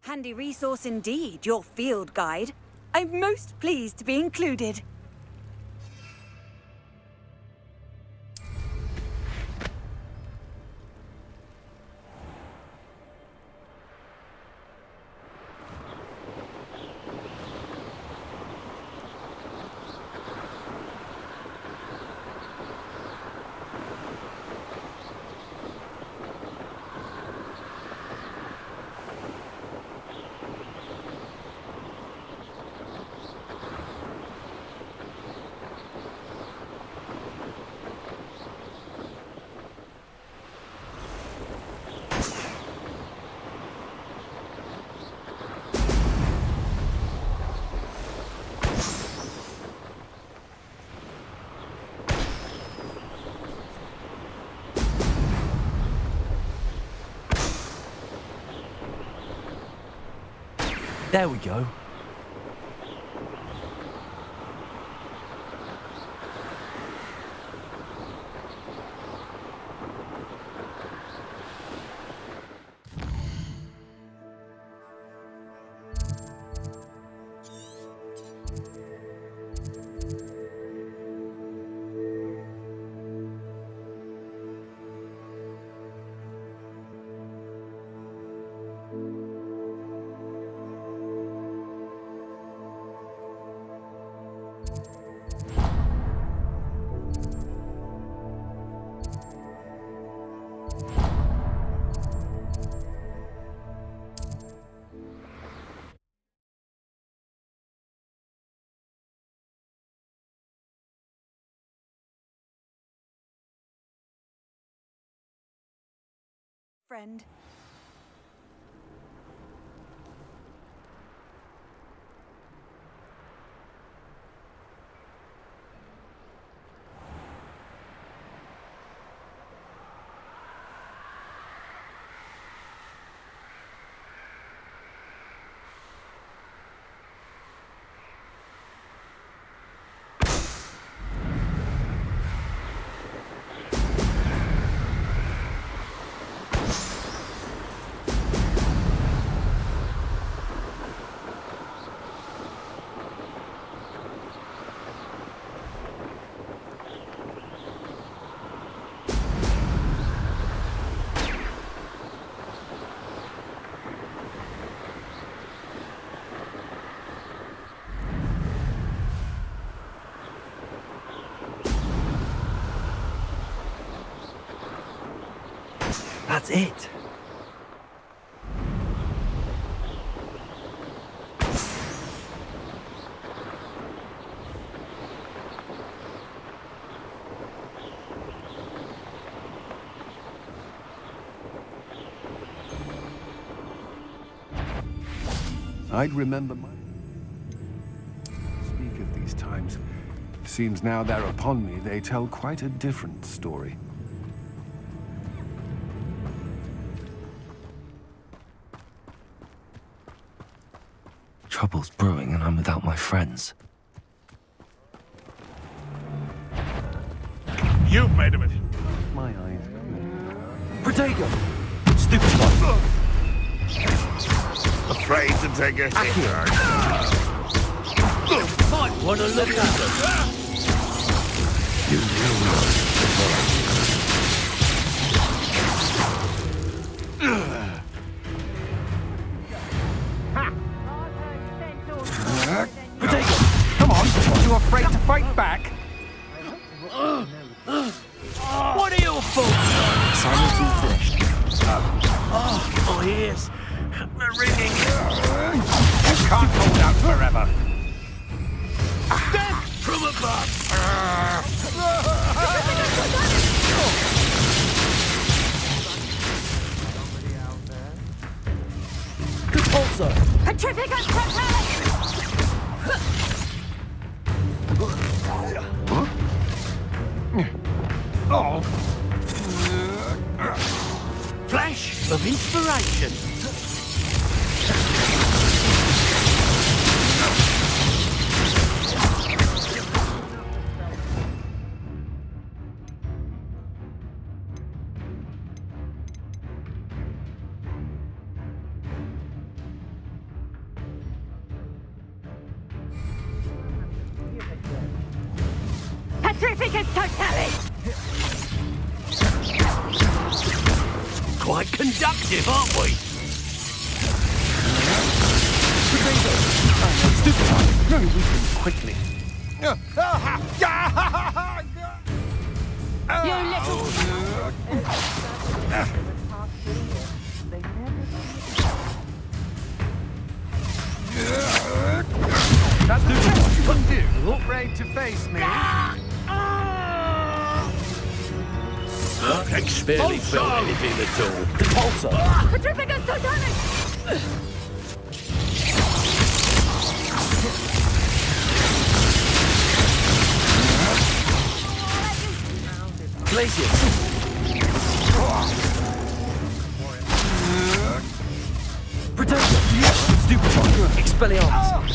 Handy resource indeed, your field guide. I'm most pleased to be included. There we go. Friend. That's it. I'd remember my... Speak of these times. Seems now they're upon me, they tell quite a different story. Trouble's brewing and I'm without my friends. You've made of it. My eyes. Protego! Stupid one! Afraid to take a hit. Might wanna look at them. You will Protego! Come on! You afraid to fight back? What are your faults? Silence all finished. Oh, ears. They're ringing. You can't hold out forever. Death from above! Also, Petrificus Preparalis! Oh! flash of inspiration. Petrificus totalis! Quite conductive, aren't we? Stupid! Very weak and quickly. You little... That's the best you can do. Afraid to face me? Barely felt anything at all. Repulsor! Petrificus totalis! Glacius! Protector! Stupid fucker! Expelliarmus!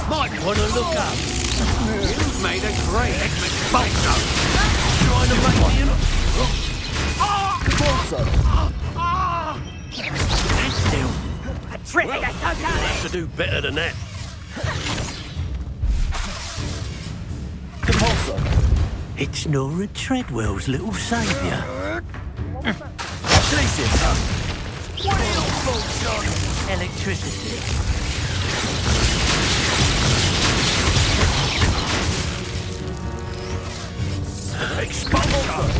Might want to look up. You've made a great expulsion. Trying to make me an... Repulsor! Stand still. Petrificus totalis! To do better than that. Repulsor! It's Nora Treadwell's little saviour. Glacius! What are your thoughts on electricity? Expulsion!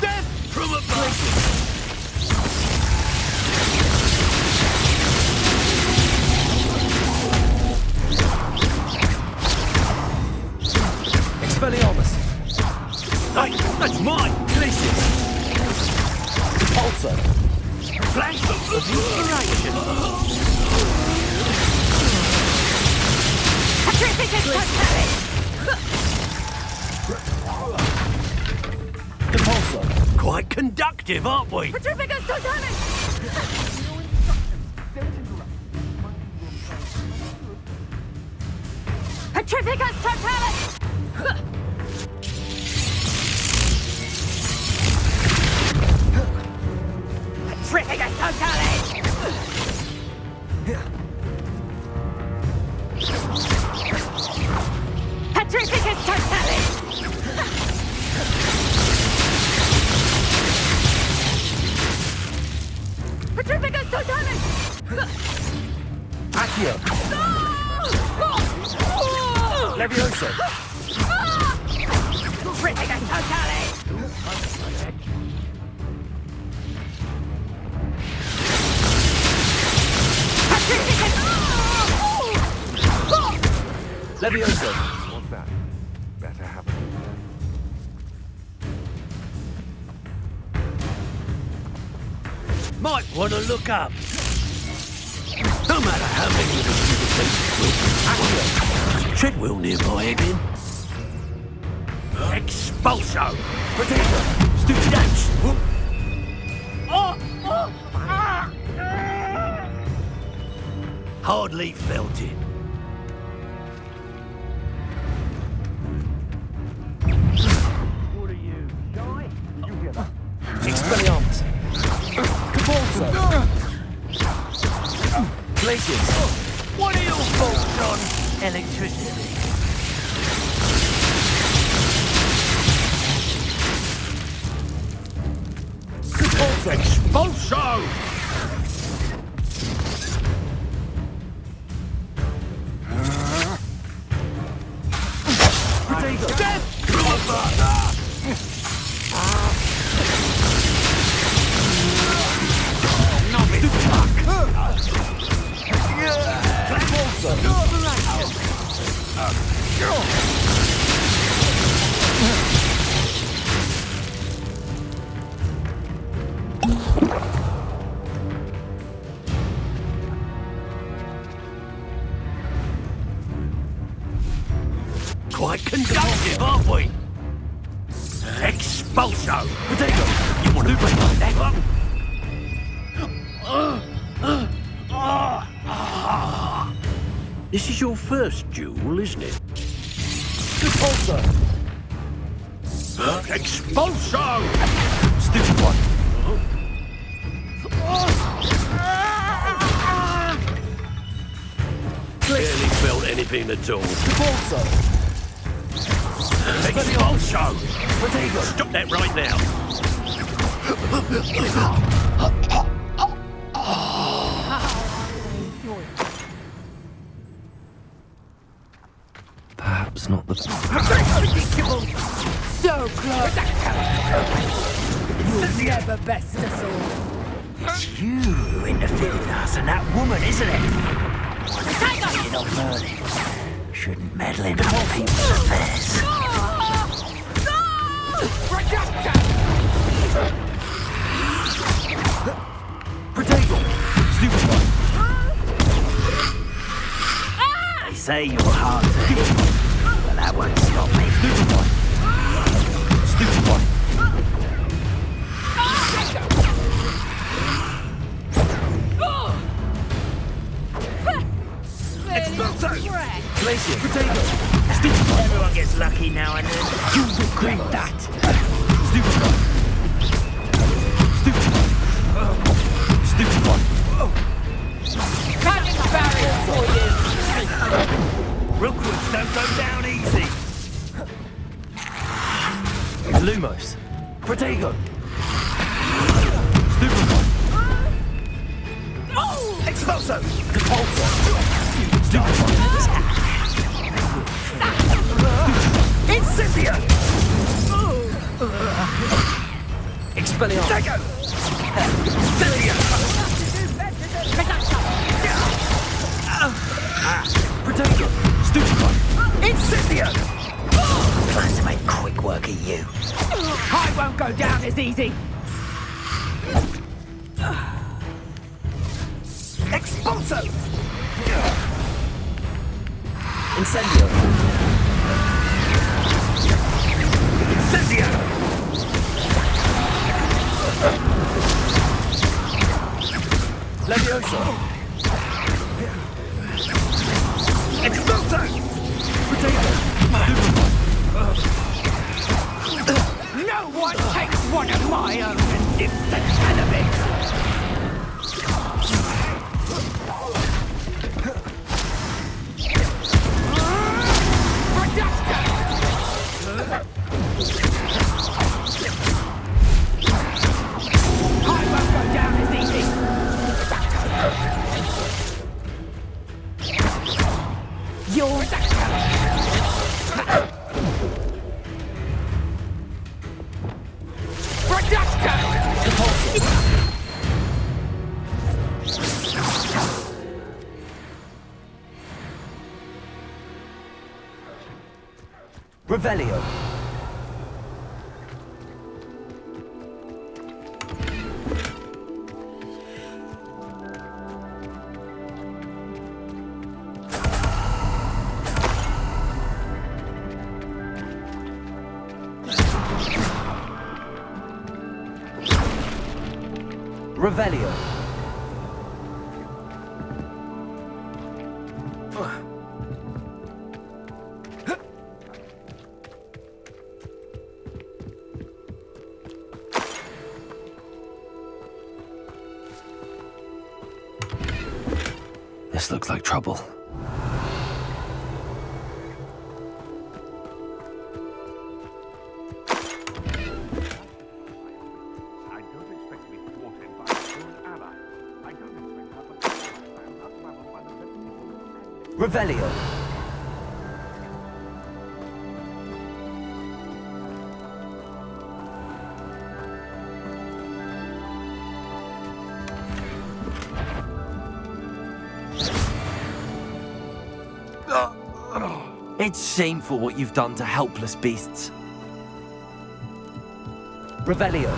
Death from above! Expelliarmus! Hey, that's mine! Glacius! Repulsor! Flash of inspiration! Petrificus totalis! Repulsor! Quite conductive, aren't we? Petrificus totalis! Petrificus totalis! Petrificus totalis! Petrificus totalis! Petrificus totalis! Accio! Levioso! Petrificus totalis! Levioso! What's that? Better have it. Might want to look up. No matter how many of us you defeat, we'll Treadwell nearby again. Expulso! Protector! Stupid ants! Hardly felt it. What are you, shy? You hear that? Expelliarmus! Repulsor! Glacius! What are your thoughts on electricity? Repulsor! Expulso! Protector! Death from above! Quite conductive, aren't we? Expulso! Potato! You want to play like that? This is your first duel, isn't it? Repulsor! Expulso! Stupid one! the door. Also, Expulso! Stop that right now. perhaps not the... So close. You'll never best us all. It's you interfered with us and that woman, isn't it? You're not Merlin. Shouldn't meddle in other people's affairs. Potato! Stupid one! They say you're hard to hit, but that won't stop me. Stupid one! Stupid one! Glacier! Potato! Stupid one. Everyone gets lucky now and then. You regret that! Stupid one! Stupid one! Stupid one! Cutting barrier for you. Rookwoods don't go down easy. Lumos! Protego! Stupid one! Expulso! Compulsor! Stupid one! Incendio! Expelliarmus! Dago! Incendio! Protego! Stupid one! Incendio! Plan to make quick work of you. I won't go down as easy. Expulso! Incendio! Incendio! Levioso! Expulso! Protego! Stupid one! No one takes one of my own and nips the cannabis. I won't go down as easy. You're Revelio! Revelio! This looks like trouble. I don't expect to be thwarted by a good ally. I don't expect her to stand up level by the best people. Revelio! It's shameful what you've done to helpless beasts. Revelio.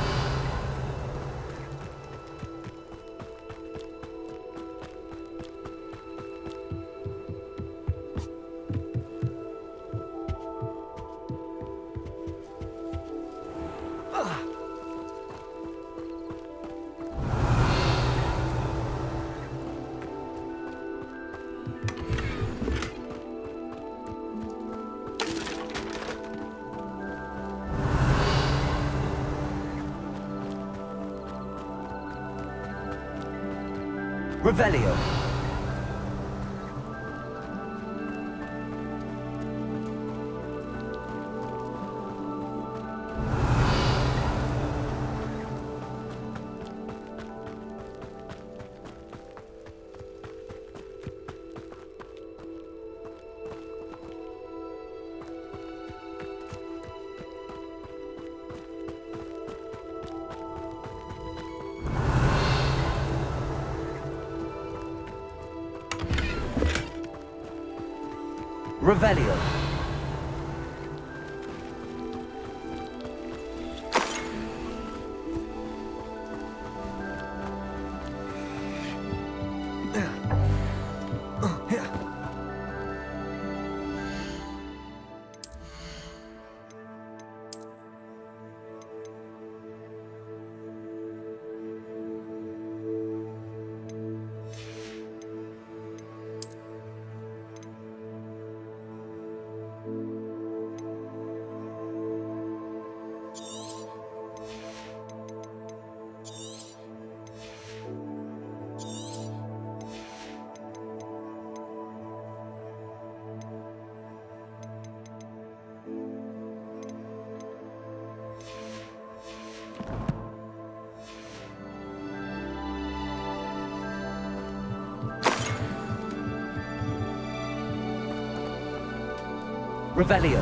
Revelio. Revelio. Revelio.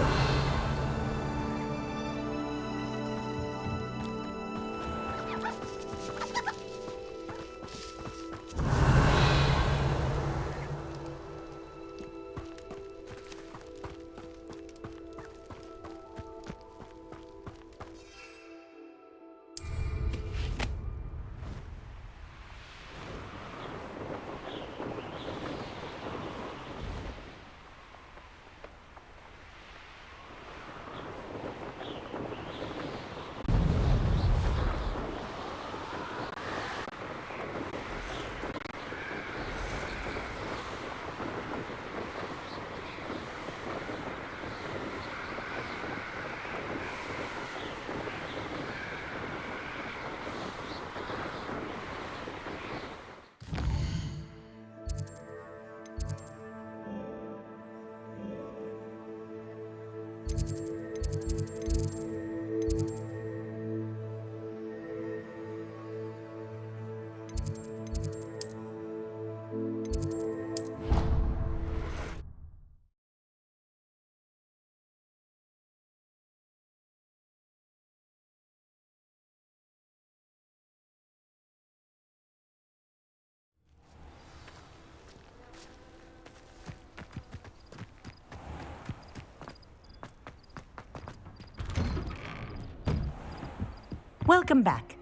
Welcome back.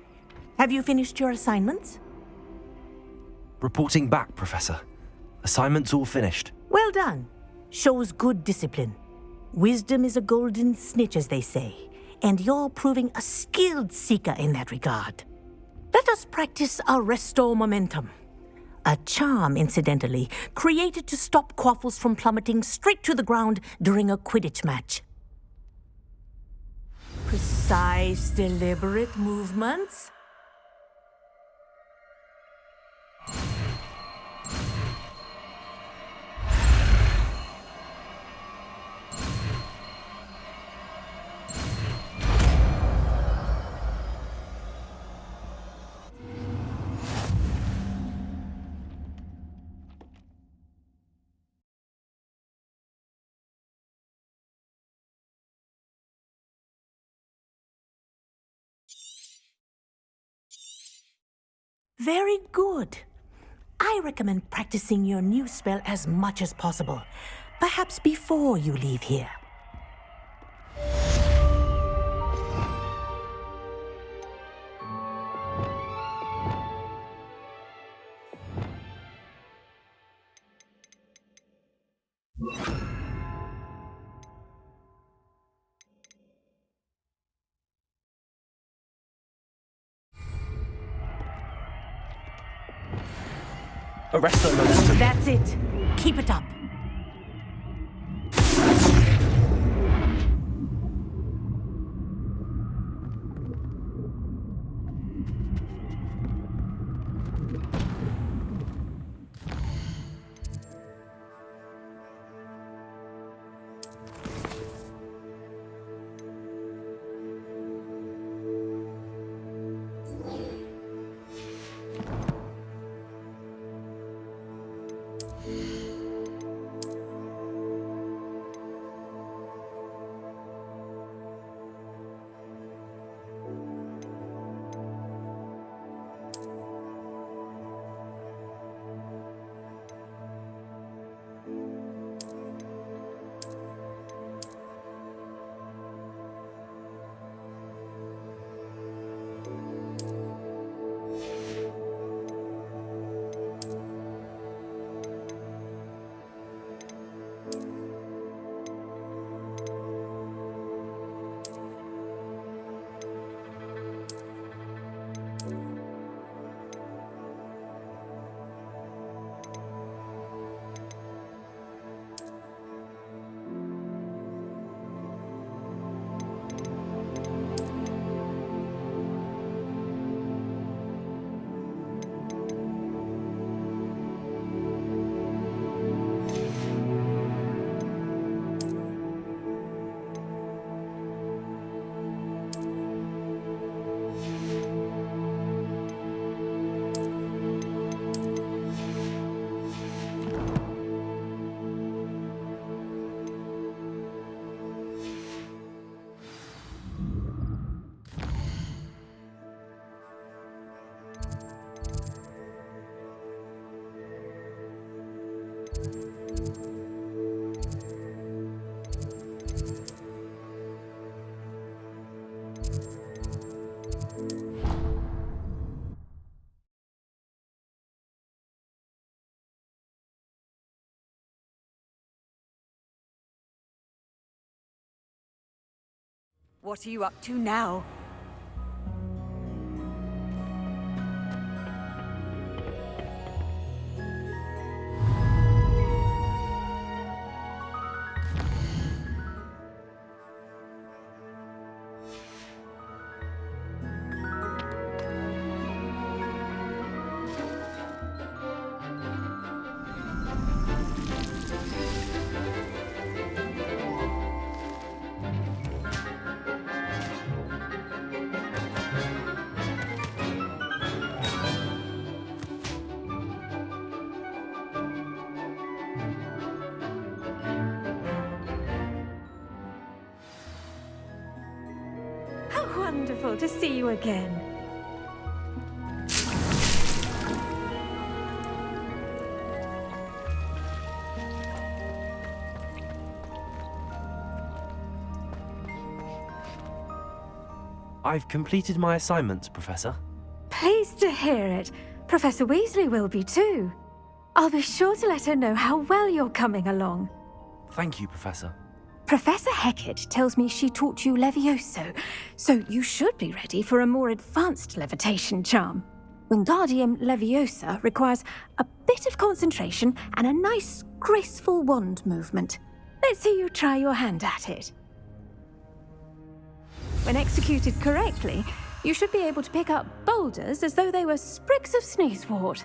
Have you finished your assignments? Reporting back, Professor. Assignment's all finished. Well done. Shows good discipline. Wisdom is a golden snitch, as they say, and you're proving a skilled seeker in that regard. Let us practice our Restore Momentum. A charm, incidentally, created to stop Quaffles from plummeting straight to the ground during a Quidditch match. Precise, deliberate movements. Very good. I recommend practicing your new spell as much as possible, perhaps before you leave here. Arrest the momentum. That's it. Keep it up. What are you up to now? How wonderful to see you again. I've completed my assignments, Professor. Pleased to hear it. Professor Weasley will be too. I'll be sure to let her know how well you're coming along. Thank you, Professor. Professor Hecat tells me she taught you Levioso, so you should be ready for a more advanced levitation charm. Wingardium Leviosa requires a bit of concentration and a nice, graceful wand movement. Let's see you try your hand at it. When executed correctly, you should be able to pick up boulders as though they were sprigs of sneezewort.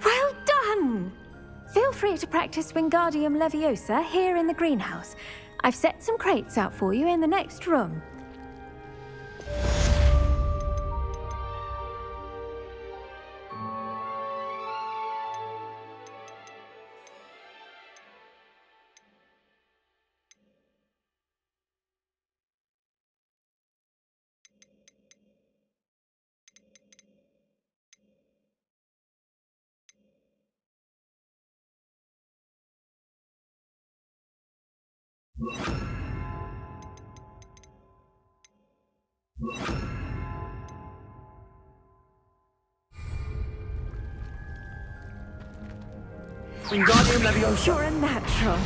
Well done! Feel free to practice Wingardium Leviosa here in the greenhouse. I've set some crates out for you in the next room. Wingardium Leviosa. You're a natural.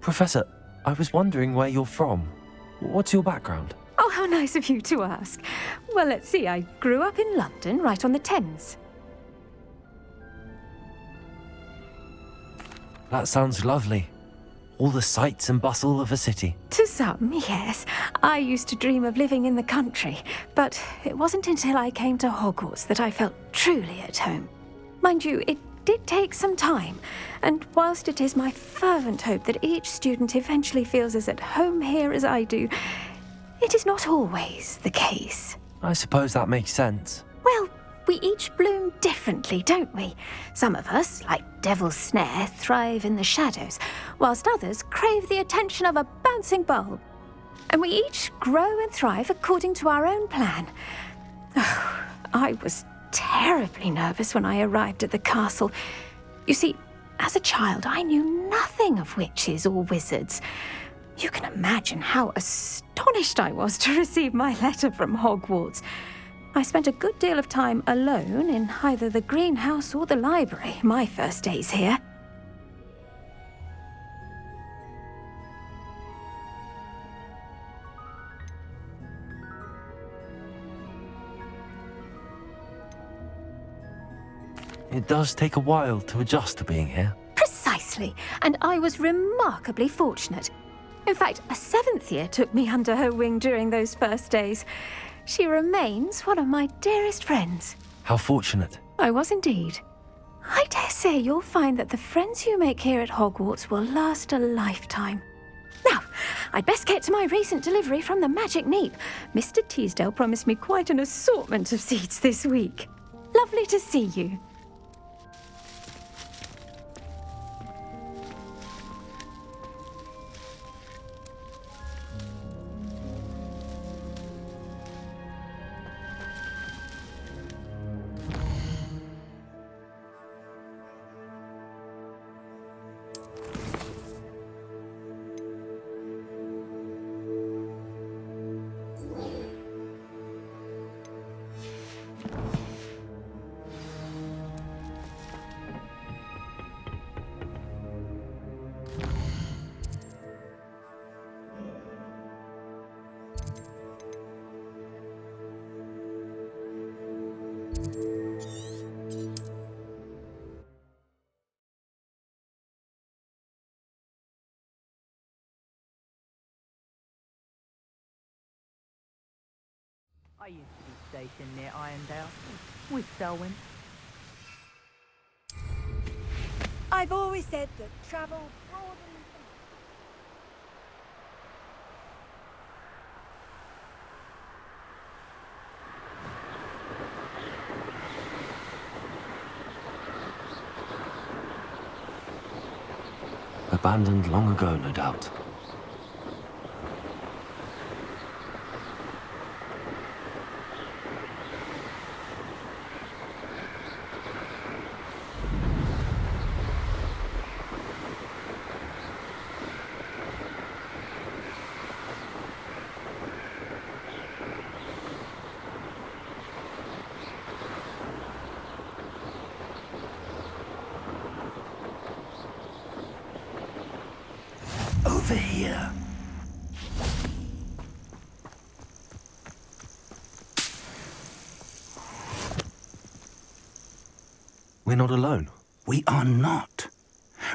Professor, I was wondering where you're from. What's your background? Oh, how nice of you to ask. Well, let's see. I grew up in London, right on the Thames. That sounds lovely. All the sights and bustle of a city. To some, yes. I used to dream of living in the country, but it wasn't until I came to Hogwarts that I felt truly at home. Mind you, it did take some time, and whilst it is my fervent hope that each student eventually feels as at home here as I do, it is not always the case. I suppose that makes sense. Well, we each bloom differently, don't we? Some of us, like Devil's Snare, thrive in the shadows, whilst others crave the attention of a bouncing bulb. And we each grow and thrive according to our own plan. Oh, I was terribly nervous when I arrived at the castle. You see, as a child, I knew nothing of witches or wizards. You can imagine how astonished I was to receive my letter from Hogwarts. I spent a good deal of time alone in either the greenhouse or the library my first days here. It does take a while to adjust to being here. Precisely, and I was remarkably fortunate. In fact, a seventh year took me under her wing during those first days. She remains one of my dearest friends. How fortunate. I was indeed. I dare say you'll find that the friends you make here at Hogwarts will last a lifetime. Now, I'd best get to my recent delivery from the Magic Neep. Mr. Teasdale promised me quite an assortment of seeds this week. Lovely to see you. I used to be stationed near Irondale with Selwyn. I've always said that travel broadens. Abandoned long ago, no doubt. Over here. We're not alone. We are not.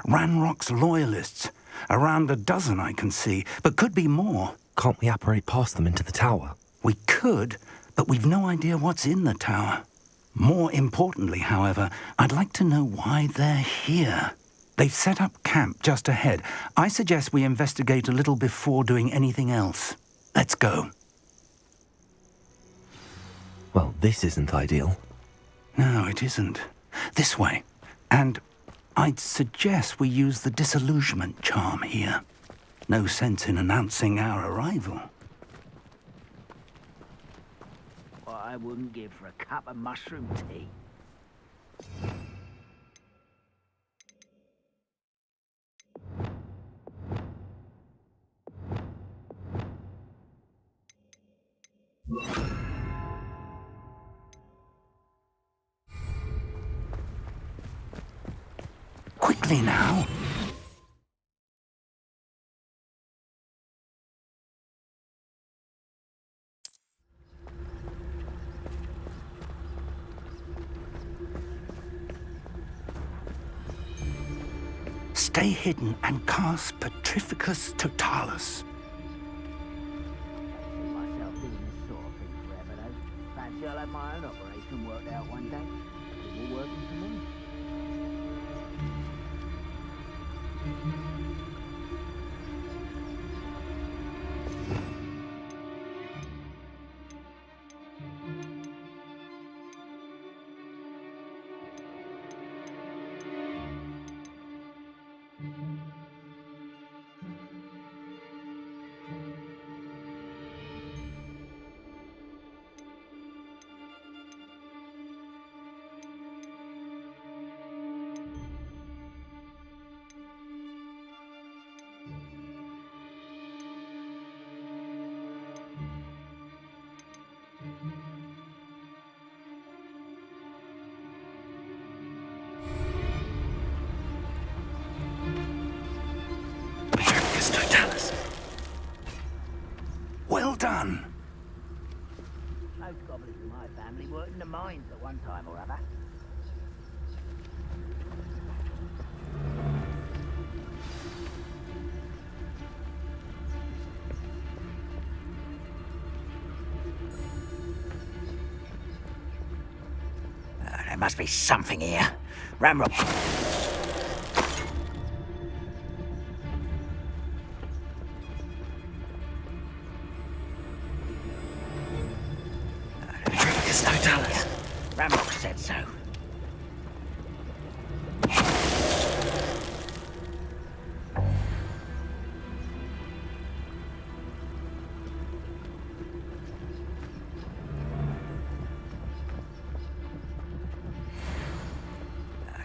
Ranrock's loyalists. Around a dozen I can see, but could be more. Can't we apparate past them into the tower? We could, but we've no idea what's in the tower. More importantly, however, I'd like to know why they're here. They've set up camp just ahead. I suggest we investigate a little before doing anything else. Let's go. Well, this isn't ideal. No, it isn't. This way. And I'd suggest we use the disillusionment charm here. No sense in announcing our arrival. What I wouldn't give for a cup of mushroom tea. Quickly now. Stay hidden and cast Petrificus Totalis. Myself doing this sort of thing forever, though. Fancy I'll have my own operation worked out one day. It's all working for me. Petrificus Totalis. Well done. Most goblins in my family worked in the mines at one time or other. There must be something here. Ramrock. Ramrock said so.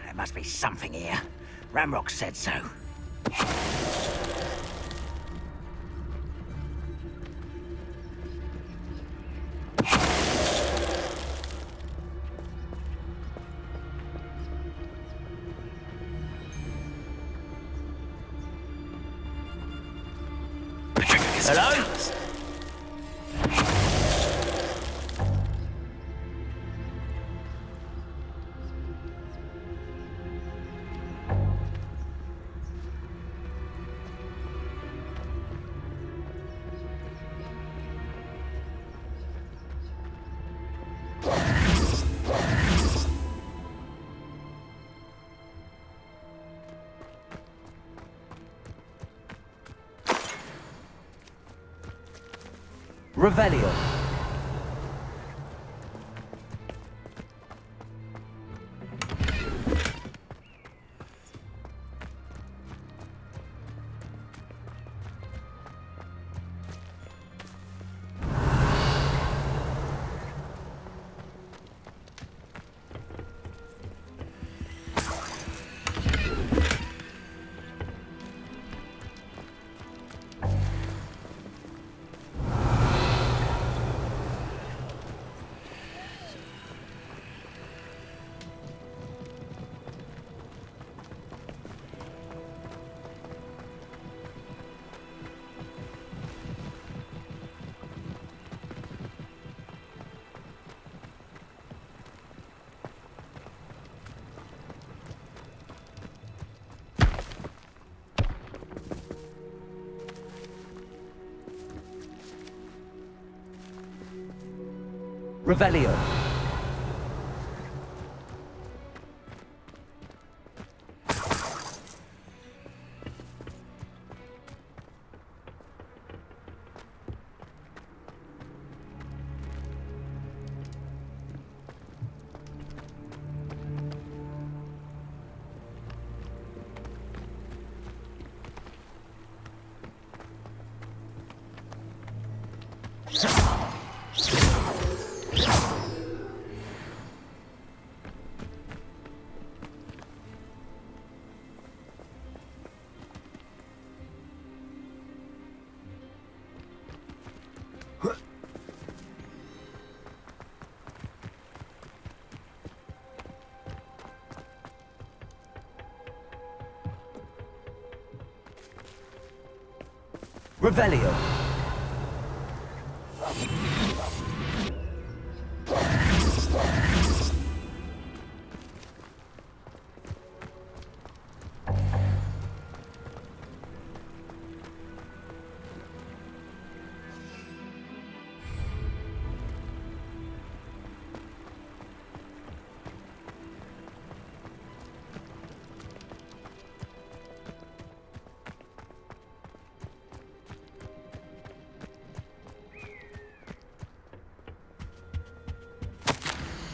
There must be something here. Ramrock said so. Hello? Revelio. Revelio. Revelio.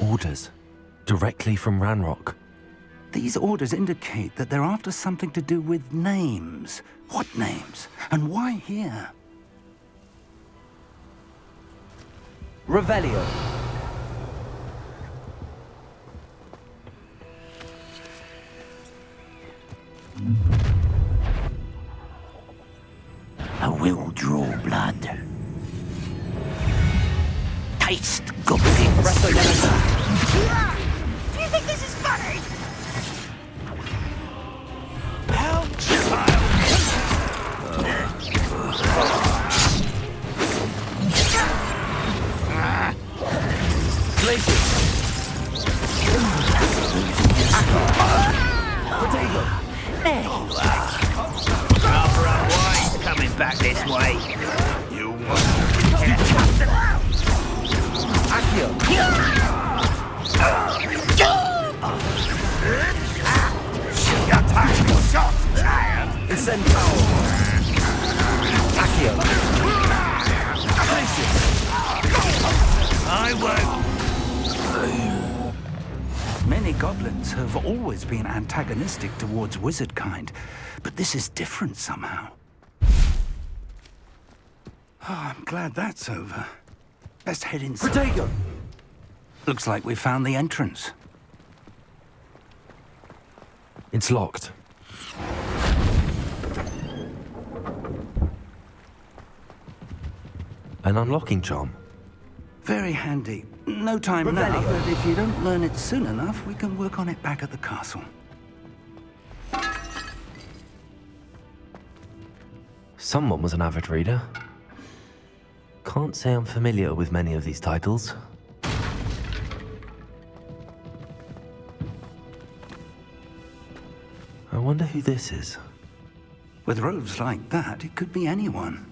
Orders. Directly from Ranrock. These orders indicate that they're after something to do with names. What names? And why here? Revelio. I will draw blood. Taste goblins. Do you think this is funny? Help, child. Places. Potato. There you are. Rather unwise coming back this way. You want Accio. Incendio! Accio! I won't. Many goblins have always been antagonistic towards wizard kind, but this is different somehow. Oh, I'm glad that's over. Best head inside. Protego! Looks like we found the entrance. It's locked. An unlocking charm. Very handy. No time now, but if you don't learn it soon enough, we can work on it back at the castle. Someone was an avid reader. Can't say I'm familiar with many of these titles. I wonder who this is. With robes like that, it could be anyone.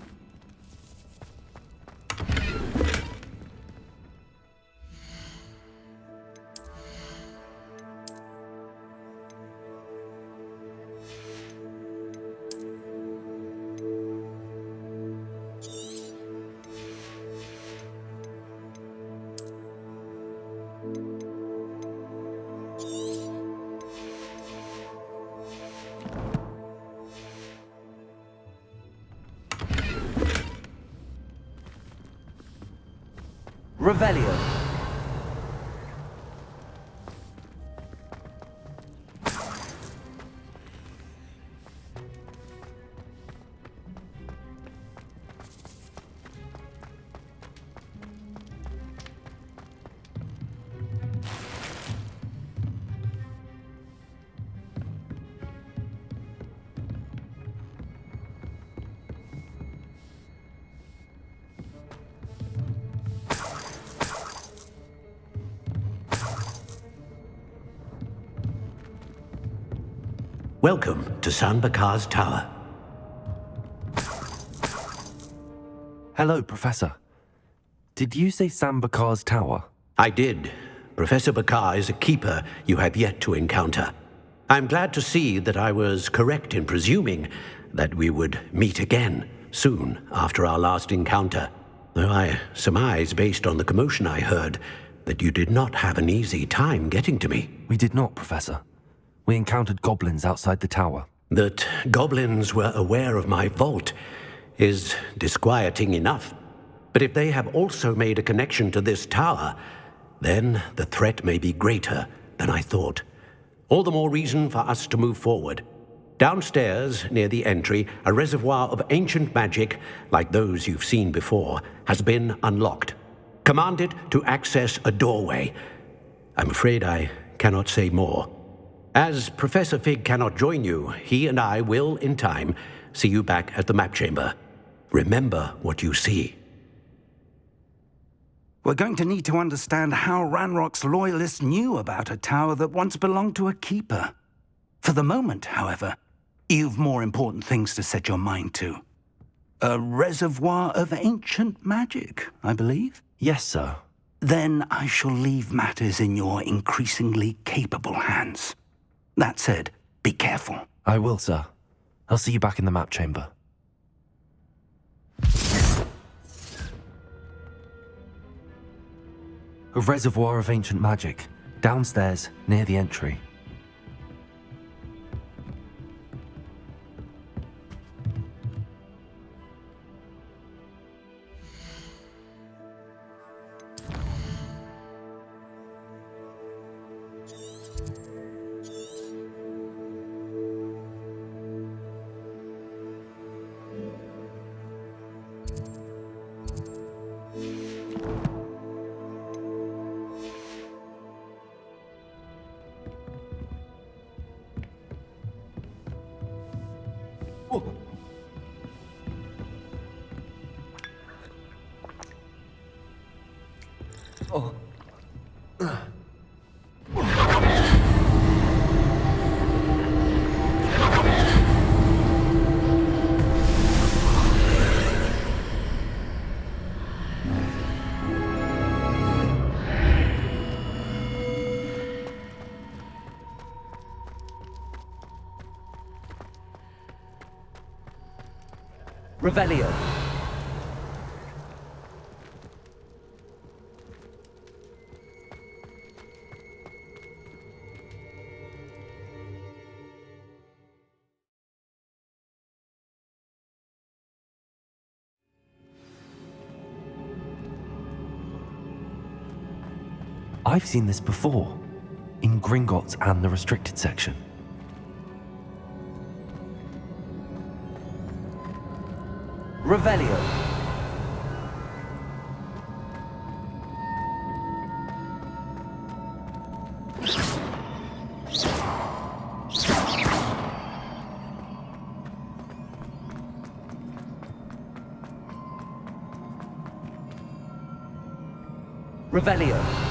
Revelio. Welcome to San Bakar's Tower. Hello, Professor. Did you say San Bakar's Tower? I did. Professor Bakar is a keeper you have yet to encounter. I'm glad to see that I was correct in presuming that we would meet again soon after our last encounter, though I surmise, based on the commotion I heard, that you did not have an easy time getting to me. We did not, Professor. We encountered goblins outside the tower. That goblins were aware of my vault is disquieting enough. But if they have also made a connection to this tower, then the threat may be greater than I thought. All the more reason for us to move forward. Downstairs, near the entry, a reservoir of ancient magic, like those you've seen before, has been unlocked. Command it to access a doorway. I'm afraid I cannot say more. As Professor Fig cannot join you, he and I will, in time, see you back at the map chamber. Remember what you see. We're going to need to understand how Ranrock's loyalists knew about a tower that once belonged to a keeper. For the moment, however, you've more important things to set your mind to. A reservoir of ancient magic, I believe? Yes, sir. Then I shall leave matters in your increasingly capable hands. That said, be careful. I will, sir. I'll see you back in the map chamber. A reservoir of ancient magic, downstairs, near the entry. Revelio. I've seen this before, in Gringotts and the restricted section. Revelio. Revelio.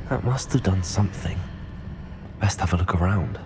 That must have done something. Best have a look around.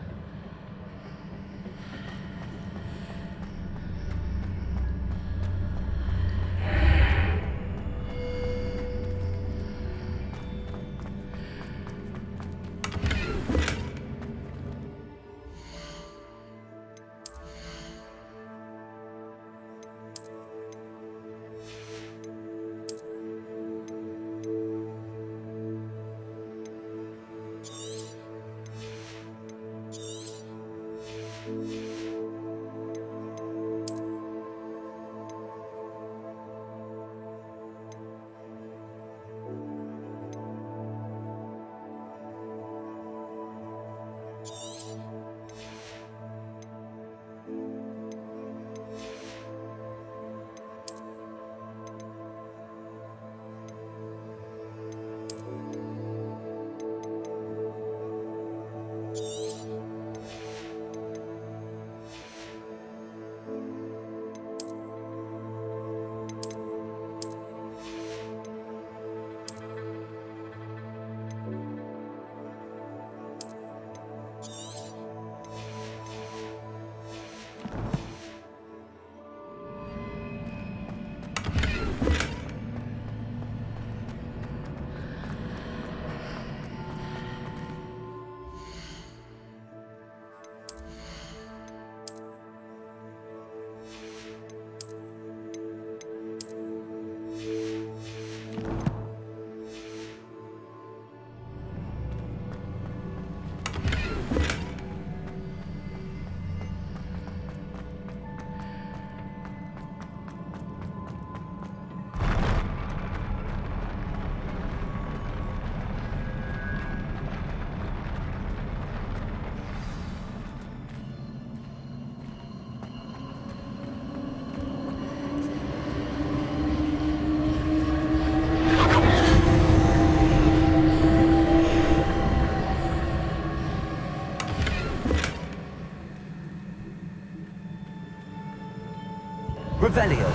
Revelio.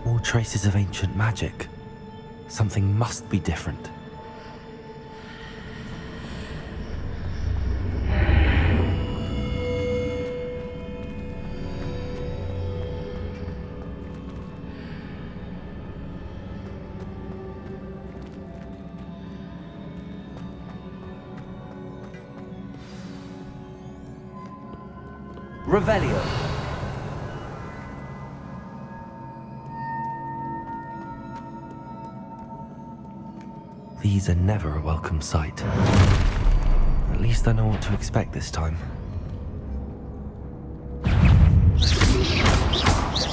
More traces of ancient magic. Something must be different. Revelio. These are never a welcome sight. At least I know what to expect this time.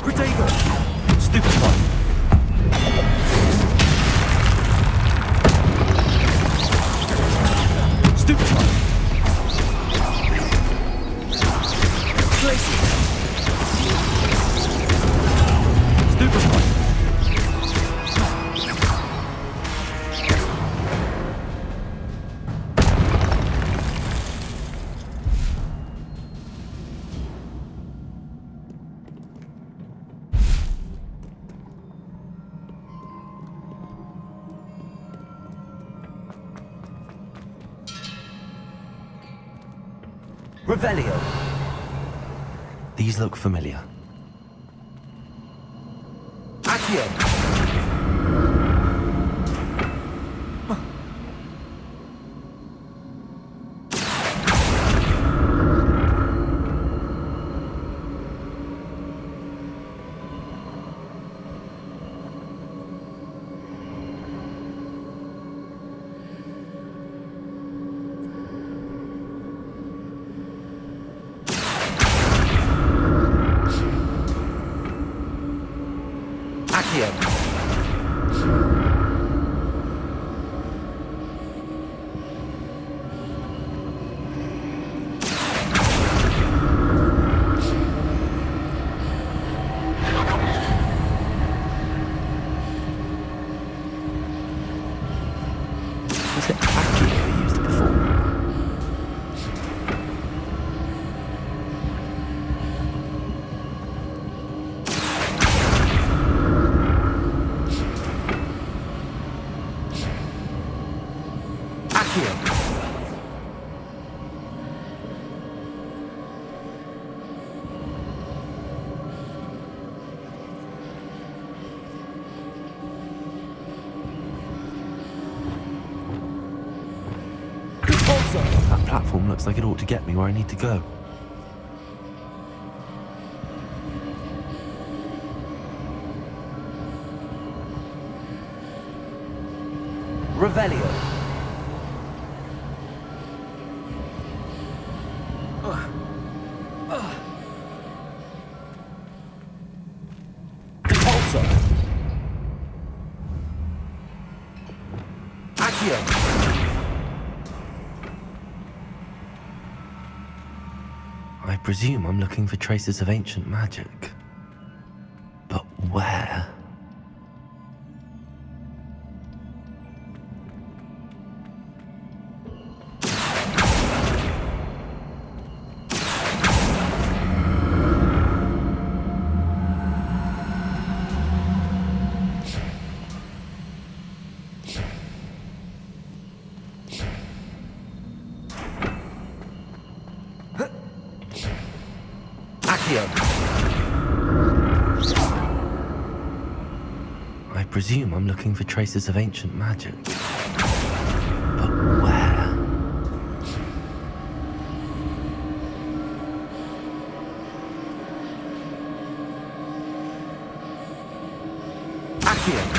Protego! Stupefy! Stupefy! Stupefy! Revelio. These look familiar. Accio. Was it Accio they used before? That platform looks like it ought to get me where I need to go. Revelio. Repulsor. Accio. I presume I'm looking for traces of ancient magic. But where? I presume I'm looking for traces of ancient magic. But where? Accio.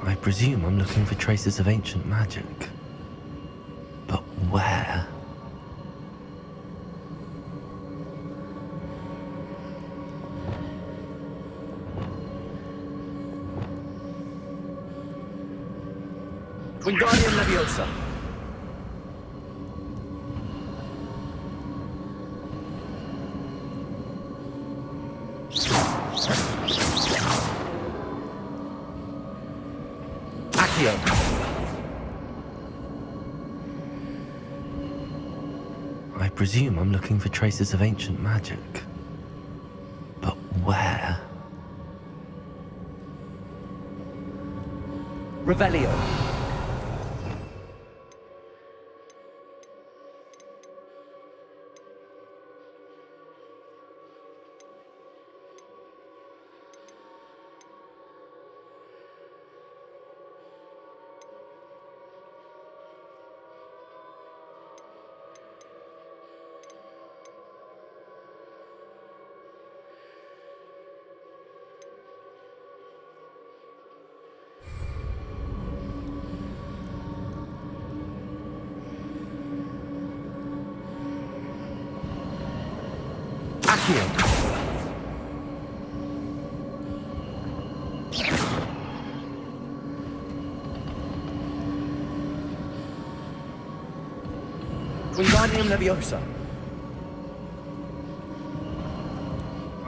I presume I'm looking for traces of ancient magic. But where? Wingardium Leviosa. I presume I'm looking for traces of ancient magic. But where? Revelio. Wingardium Leviosa.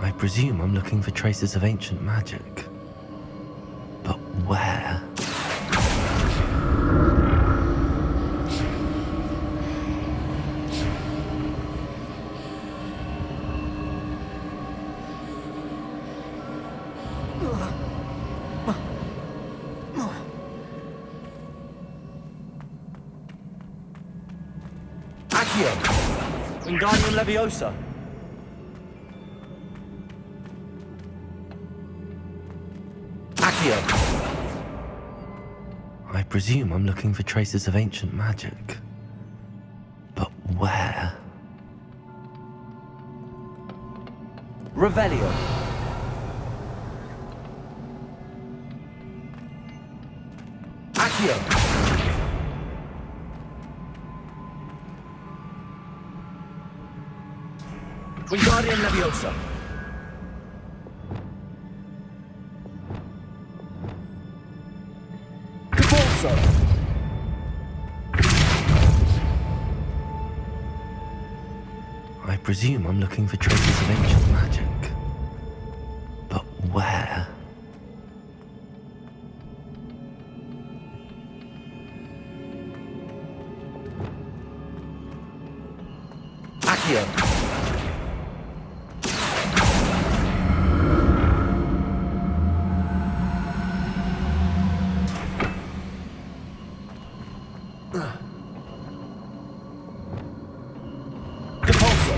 I presume I'm looking for traces of ancient magic. But where? Accio! Wingardium Leviosa! Accio! I presume I'm looking for traces of ancient magic. But where? Revelio! Accio! Wingardium Leviosa! Caporso! I presume I'm looking for traces of ancient magic. But where? Accio! Caporso!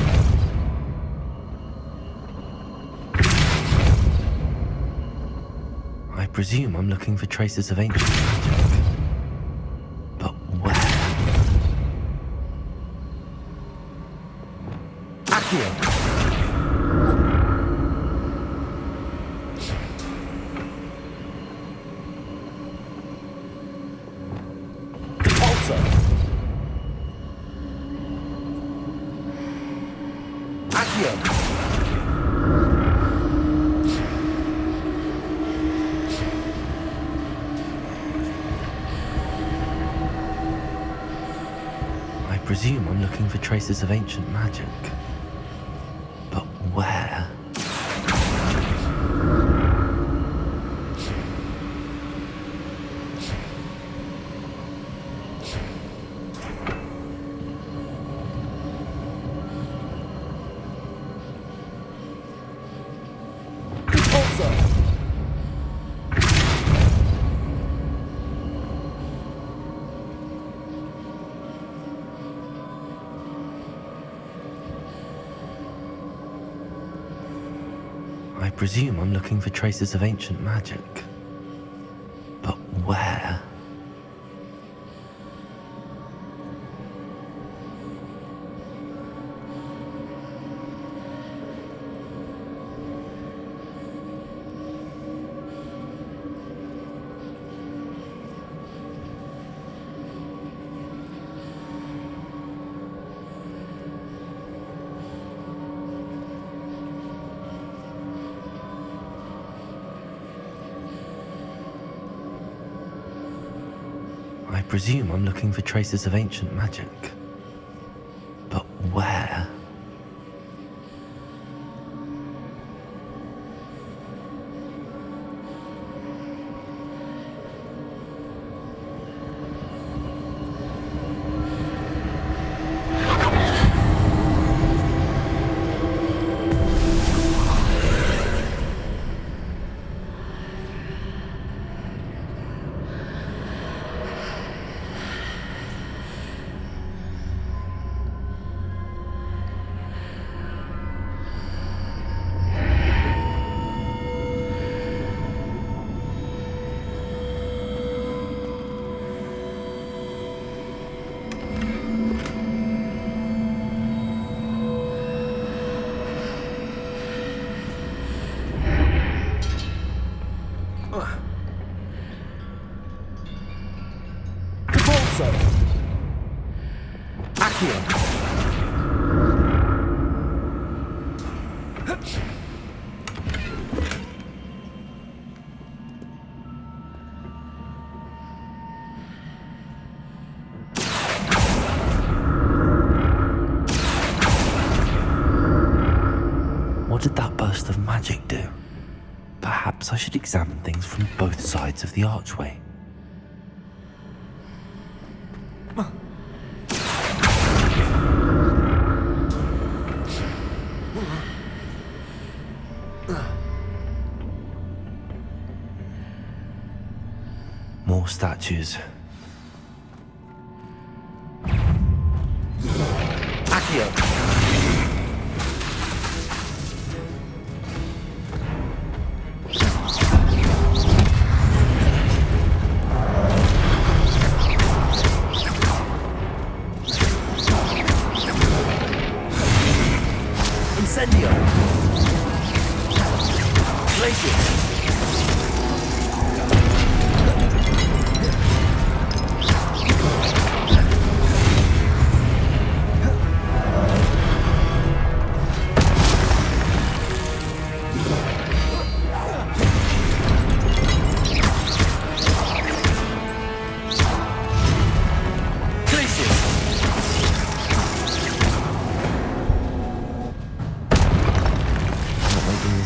I presume I'm looking for traces of ancient magic. But where? Accio! Caporso! Accio! I presume I'm looking for traces of ancient magic. But where? Caporso! I presume I'm looking for traces of ancient magic. But where? I presume I'm looking for traces of ancient magic. But where? Caporso! Accio! What did that burst of magic do? Perhaps I should examine things from both sides of the archway. More statues. Accio. Incendio. Glacius.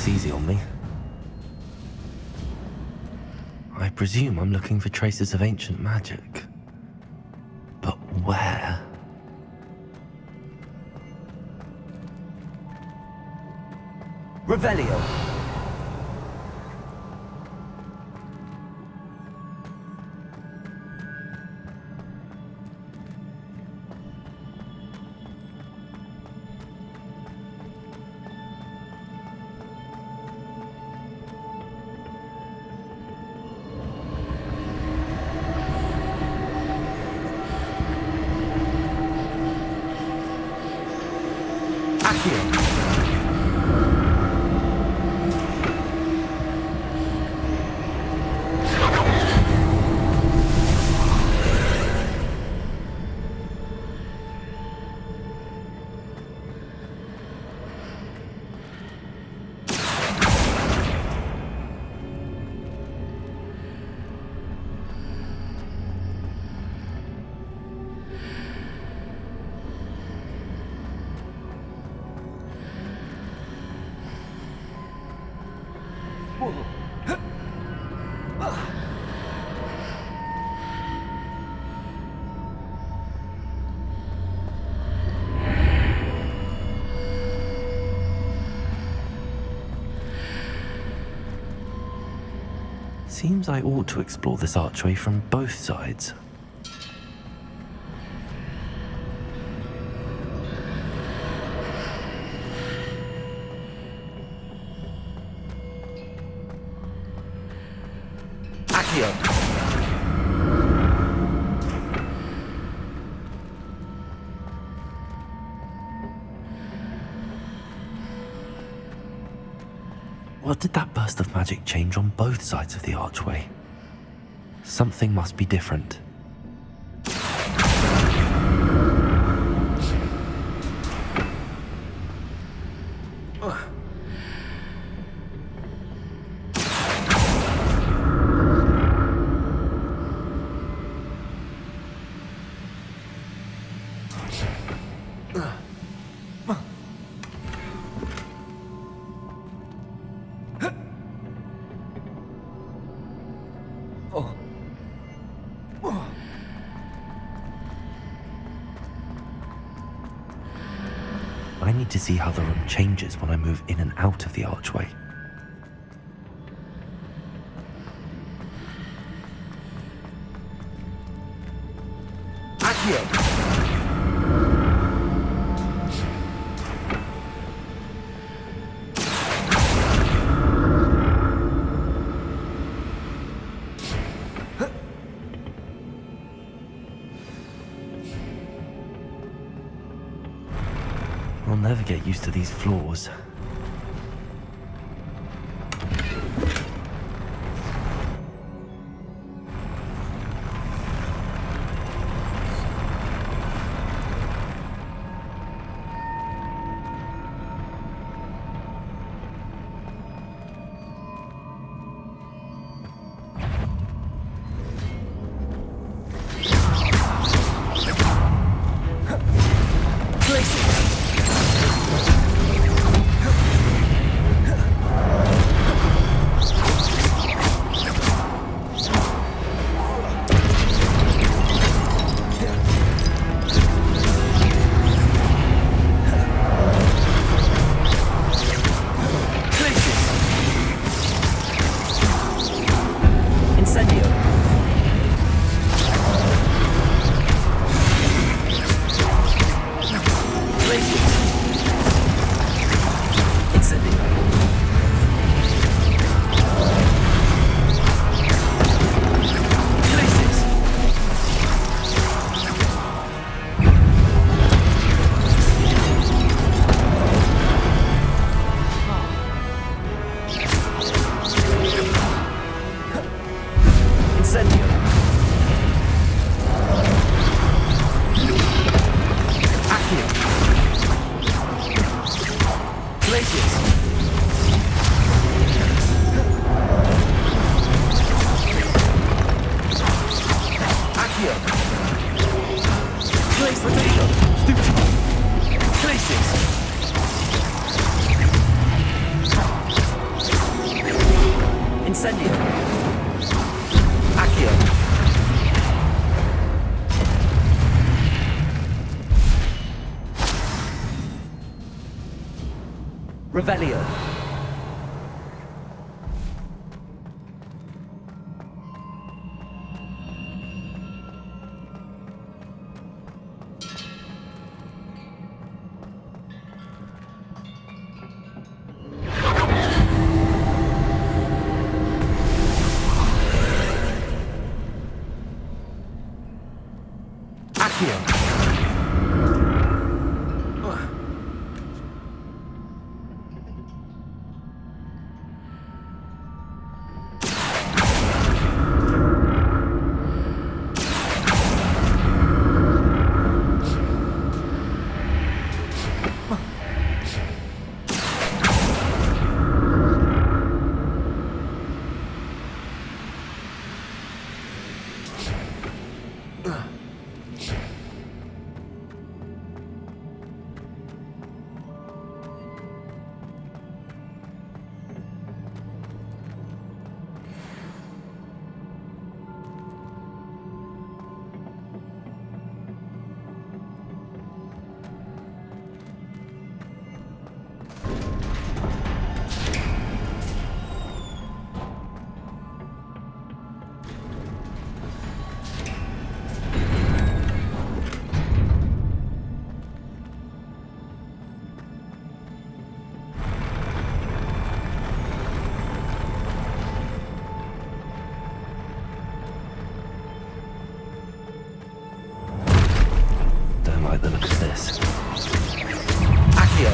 Easy on me. I presume I'm looking for traces of ancient magic. But where? Revelio. Seems I ought to explore this archway from both sides. Accio. What did that burst of magic change on both sides of the archway? Something must be different. I need to see how the room changes when I move in and out of the archway. Accio. I'll never get used to these floors. Incendio. Accio. Glacius. Accio. Glacius. Potato. Stupefy. Glacius. Incendio. Accio. Revelio. Accio. Don't like the look of this. Accio.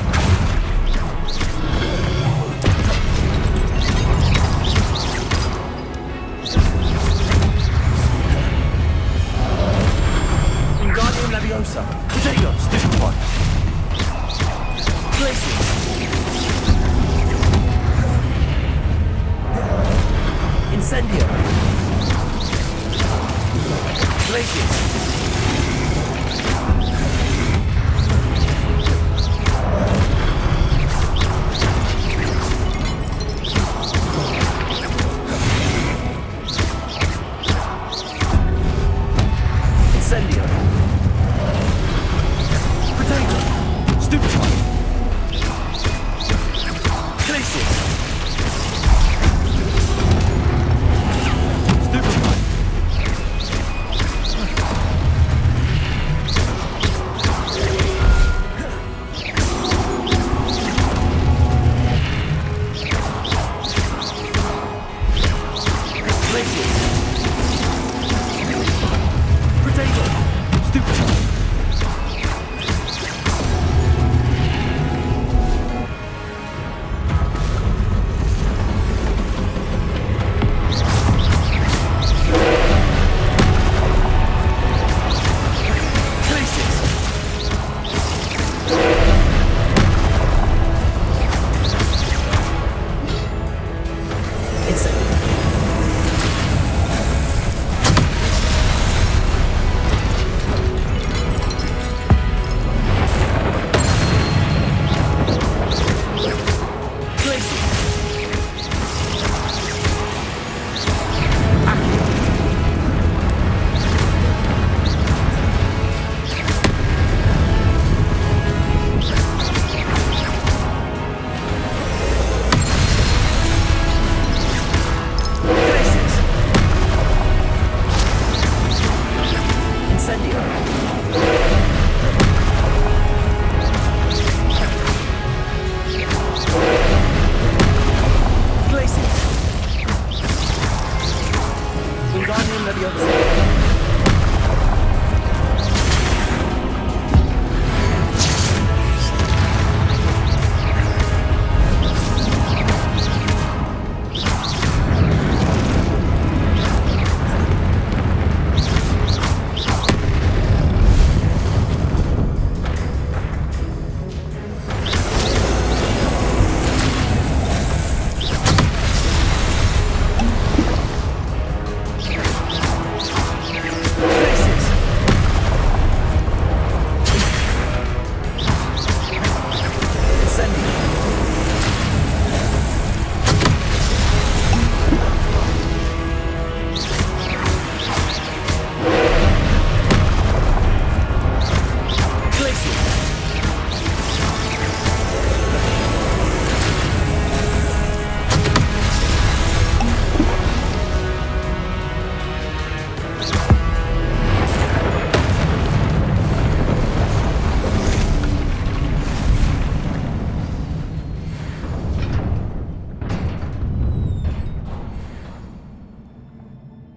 Wingardium Leviosa. Potato. Stupefy. Glacius. Incendio. Glacius. Incendio. Potato. Stupefy. Glacius. Stupefy. Glacius. Potato. Stupefy. Glacius. Incendio. Glacius. Accio. Glacius. Incendio. Glacius. Wingardium Leviosa.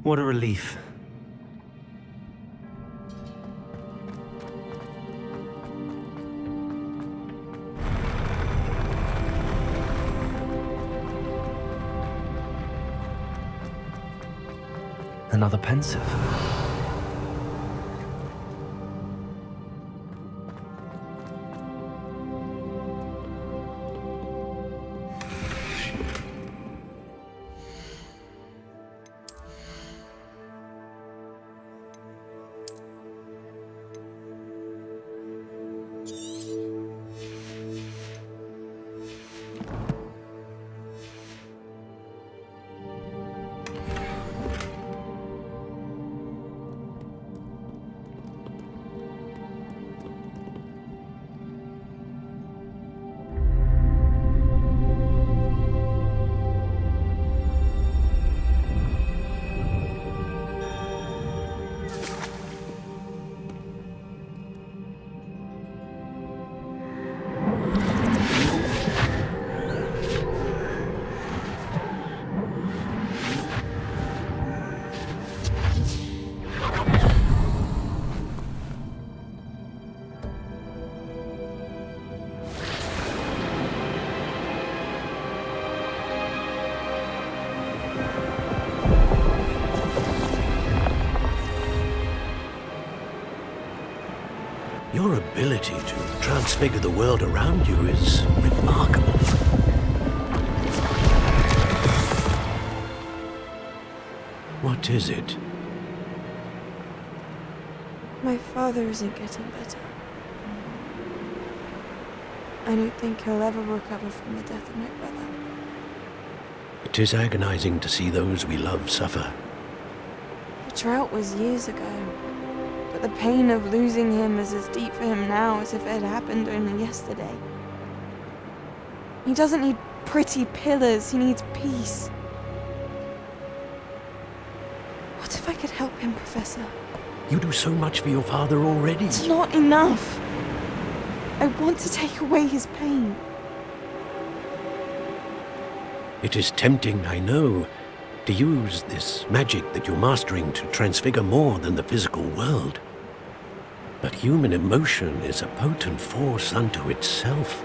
What a relief. Another pensive. Your ability to transfigure the world around you is remarkable. What is it? My father isn't getting better. I don't think he'll ever recover from the death of my brother. It is agonizing to see those we love suffer. The drought was years ago, but the pain of losing him is as deep for him now as if it had happened only yesterday. He doesn't need pretty pillars, he needs peace. What if I could help him, Professor? You do so much for your father already. It's not enough. I want to take away his pain. It is tempting, I know, to use this magic that you're mastering to transfigure more than the physical world. But human emotion is a potent force unto itself.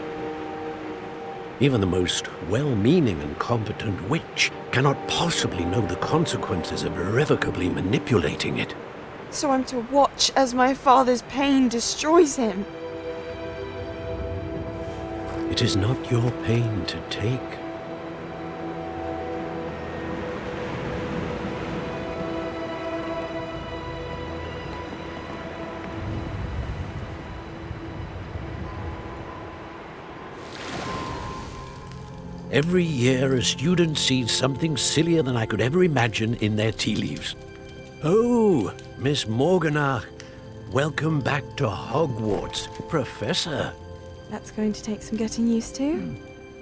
Even the most well-meaning and competent witch cannot possibly know the consequences of irrevocably manipulating it. So I'm to watch as my father's pain destroys him. It is not your pain to take. Every year, a student sees something sillier than I could ever imagine in their tea leaves. Oh, Miss Morganach, welcome back to Hogwarts, Professor. That's going to take some getting used to.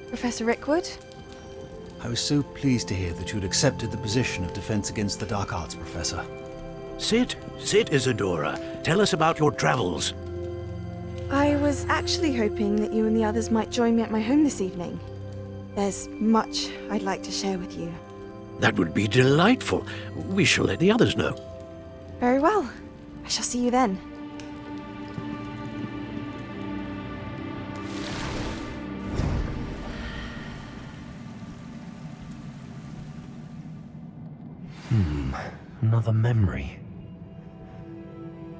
Professor Rickwood? I was so pleased to hear that you'd accepted the position of Defense Against the Dark Arts, Professor. Sit, Isadora. Tell us about your travels. I was actually hoping that you and the others might join me at my home this evening. There's much I'd like to share with you. That would be delightful. We shall let the others know. Very well. I shall see you then. Another memory.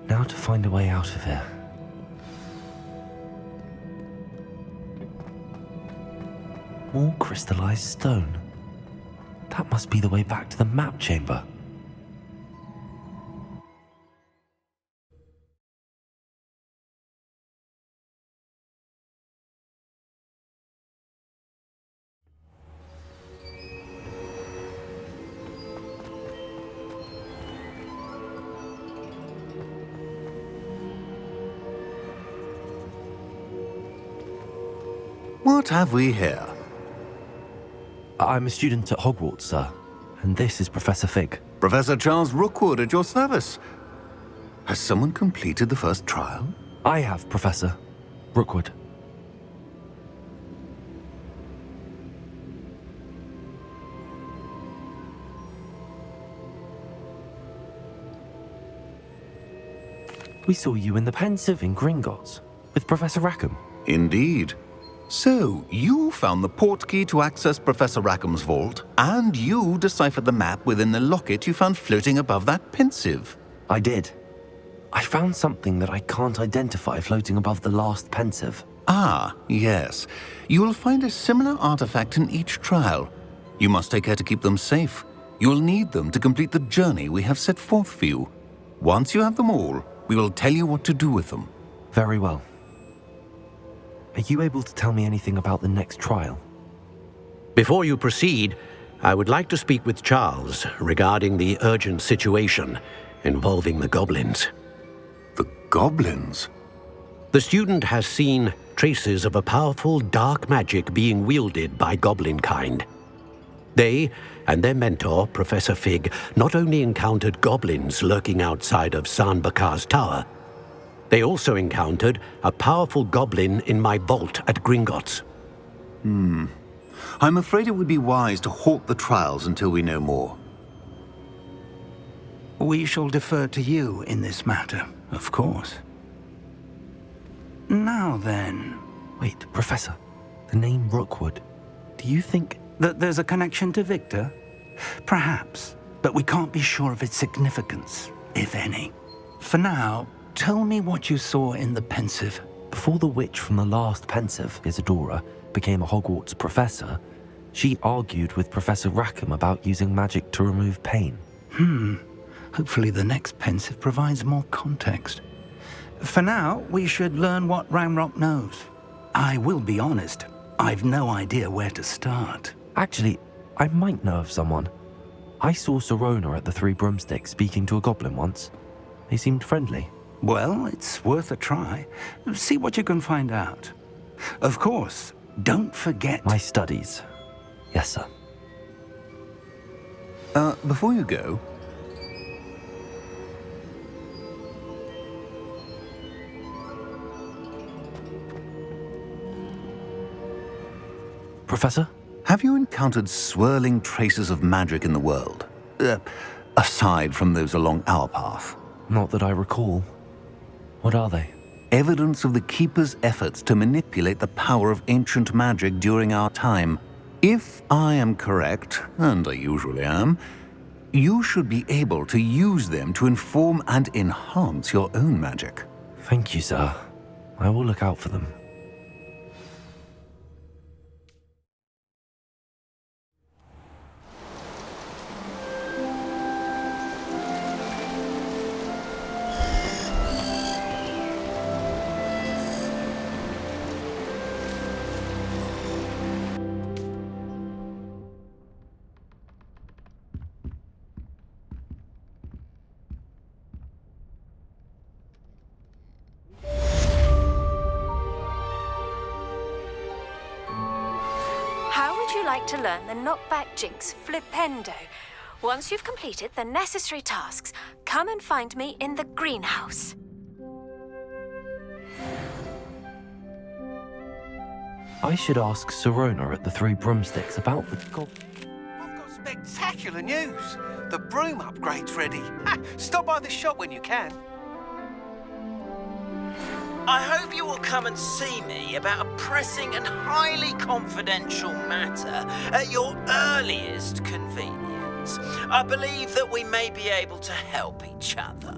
Now to find a way out of here. More crystallized stone. That must be the way back to the map chamber. What have we here? I'm a student at Hogwarts, sir, and this is Professor Fig. Professor Charles Rookwood at your service. Has someone completed the first trial? I have, Professor Rookwood. We saw you in the Pensive in Gringotts with Professor Rackham. Indeed. So, you found the portkey to access Professor Rackham's vault, and you deciphered the map within the locket you found floating above that Pensive. I did. I found something that I can't identify floating above the last Pensive. Ah, yes. You will find a similar artifact in each trial. You must take care to keep them safe. You will need them to complete the journey we have set forth for you. Once you have them all, we will tell you what to do with them. Very well. Are you able to tell me anything about the next trial? Before you proceed, I would like to speak with Charles regarding the urgent situation involving the goblins. The goblins? The student has seen traces of a powerful dark magic being wielded by goblin kind. They and their mentor, Professor Fig, not only encountered goblins lurking outside of San Bakar's tower, they also encountered a powerful goblin in my vault at Gringotts. I'm afraid it would be wise to halt the trials until we know more. We shall defer to you in this matter, of course. Now then... Wait, Professor. The name Rookwood. Do you think... that there's a connection to Victor? Perhaps, but we can't be sure of its significance, if any. For now, tell me what you saw in the Pensive. Before the witch from the last Pensive, Isadora, became a Hogwarts professor, she argued with Professor Rackham about using magic to remove pain. Hopefully the next Pensive provides more context. For now, we should learn what Ramrock knows. I will be honest, I've no idea where to start. Actually, I might know of someone. I saw Sirona at the Three Broomsticks speaking to a goblin once. They seemed friendly. Well, it's worth a try. See what you can find out. Of course, don't forget... My studies. Yes, sir. Before you go... Professor? Have you encountered swirling traces of magic in the world? Aside from those along our path? Not that I recall. What are they? Evidence of the Keeper's efforts to manipulate the power of ancient magic during our time. If I am correct, and I usually am, you should be able to use them to inform and enhance your own magic. Thank you, sir. I will look out for them. To learn the knockback jinx flipendo. Once you've completed the necessary tasks, come and find me in the greenhouse. I should ask Sirona at the Three Broomsticks about the I've got spectacular news. The broom upgrade's ready. Stop by the shop when you can. I hope you will come and see me about a pressing and highly confidential matter at your earliest convenience. I believe that we may be able to help each other.